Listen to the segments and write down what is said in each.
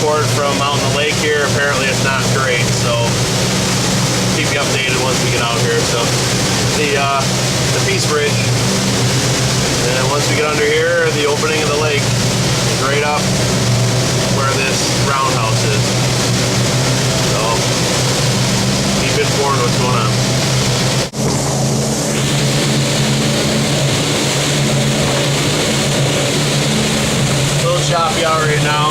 report from out in the lake here. Apparently it's not great, so keep you updated once we get out here. So the Peace Bridge, and once we get under here, the opening of the lake is right up where this roundhouse is. So keep informed what's going on. A little choppy out right now.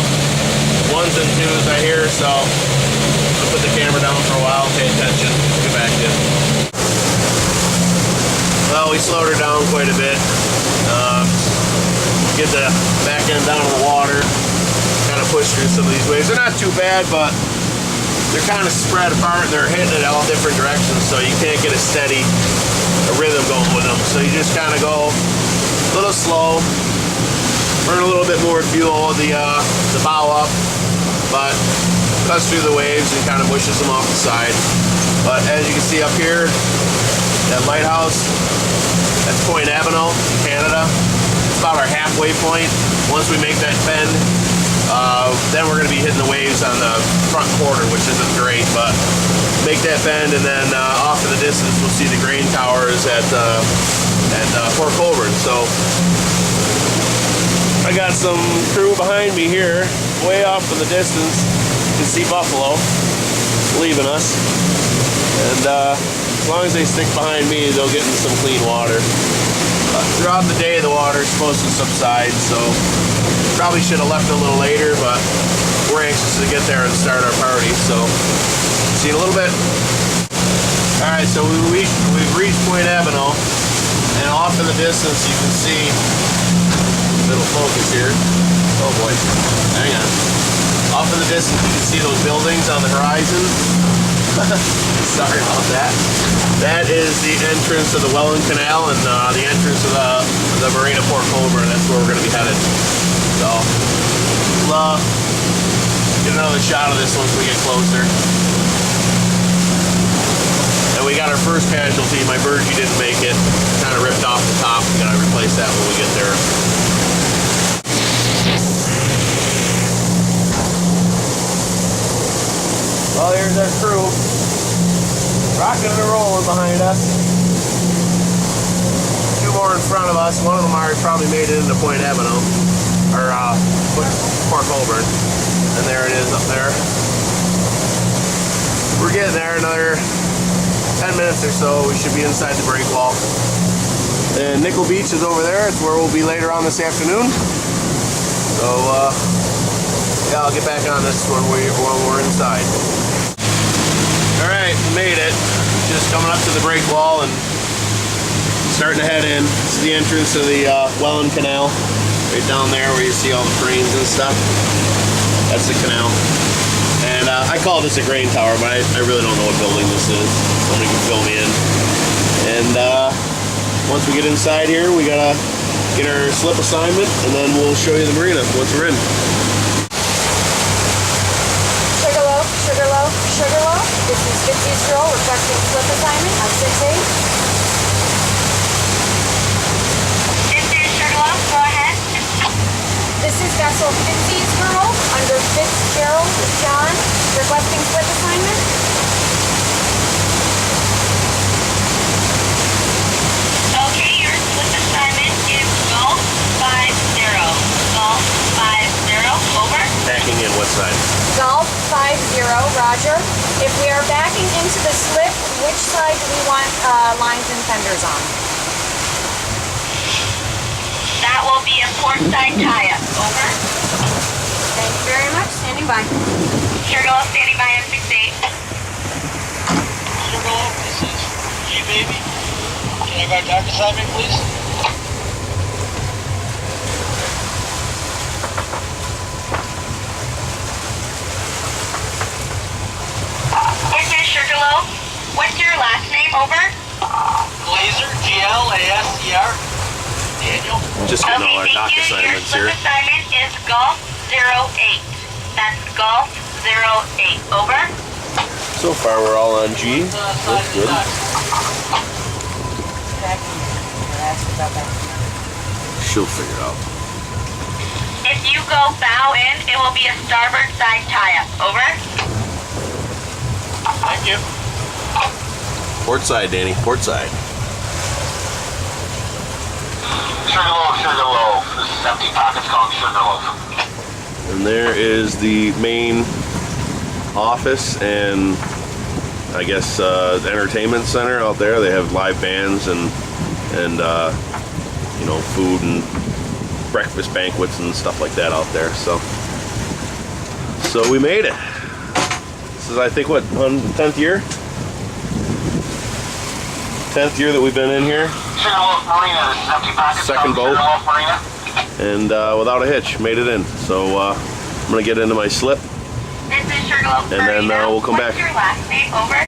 Ones and twos I hear, so I'll put the camera down for a while, pay attention, get back in. Well, we slowed her down quite a bit. Get the back end down to the water, kind of push through some of these waves. They're not too bad, but they're kind of spread apart and they're hitting it all different directions, so you can't get a steady rhythm going with them. So you just kind of go a little slow, burn a little bit more fuel, the bow up, but cuts through the waves and kind of pushes them off the side. But as you can see up here, that lighthouse, that's Point Avenal, Canada. It's about our halfway point. Once we make that bend, then we're going to be hitting the waves on the front quarter, which isn't great, but make that bend, and then off in the distance we'll see the grain towers at Port Colborne. So I got some crew behind me here, way off in the distance. You can see buffalo leaving us, and as long as they stick behind me, they'll get into some clean water. Throughout the day, the water is supposed to subside, so probably should have left a little later, but we're anxious to get there and start our party, so see you in a little bit. Alright, so we've reached Point Avenal, and off in the distance you can see, little focus here, oh boy, hang on. Off in the distance you can see those buildings on the horizon. Sorry about that. That is the entrance of the Welland Canal and the entrance of the Marina Port Colborne. That's where we're going to be headed. So, we'll get another shot of this once we get closer. And we got our first casualty. My Burgee didn't make it. Kind of ripped off the top. We got to replace that when we get there. Well, here's our crew. Rocking and rolling behind us. Two more in front of us. One of them already probably made it into Point Avenal, or Port Colborne. And there it is up there. We're getting there. Another 10 minutes or so, we should be inside the break wall. And Nickel Beach is over there. It's where we'll be later on this afternoon. So, yeah, I'll get back on this when we're inside. Alright, made it. Just coming up to the break wall and starting to head in. This is the entrance to the Welland Canal. Right down there where you see all the cranes and stuff. That's the canal. And I call this a grain tower, but I really don't know what building this is. Somebody can fill me in. And once we get inside here, we gotta get our slip assignment, and then we'll show you the marina once we're in. Sugarloaf. This is 50's girl requesting slip assignment on 6-8. This is Sugarloaf, go ahead. This is vessel 50's girl under Fitzgerald John requesting slip assignment. Okay, your slip assignment is Golf 50. Golf 50, over. Backing in, what side? Golf 50, roger. If we are backing into the slip, which side do we want lines and fenders on? That will be a port side tie-up, over. Thank you very much. Standing by. Sugarloaf standing by on 6-8. Sugarloaf, this is G-Baby. Can I have our dock assignment, please? This is Sugarloaf. What's your last name, over? Glazer, G-L-A-S-E-R. Daniel. Just getting all our thank dock you. assignments Your slip here. assignment is Golf 08. That's Golf 08, over. So far we're all on G. That's good. She'll figure it out. This If you go bow in, it will be a starboard side tie-up. Over. Thank you. Port side, Danny. Port side. Sugarloaf. This is Empty Pockets calling Sugarloaf. And there is the main office and I guess entertainment center out there. They have live bands and you know, food and breakfast banquets and stuff like that out there. So we made it. This is, I think, what, on the 10th year? 10th year that we've been in here. Sugarloaf Marina. This is Empty Pockets Second boat. Sugarloaf Marina. And without a hitch, made it in. So I'm gonna get into my slip This is Sugarloaf and then Marina. we'll come back. What's your last name? Over.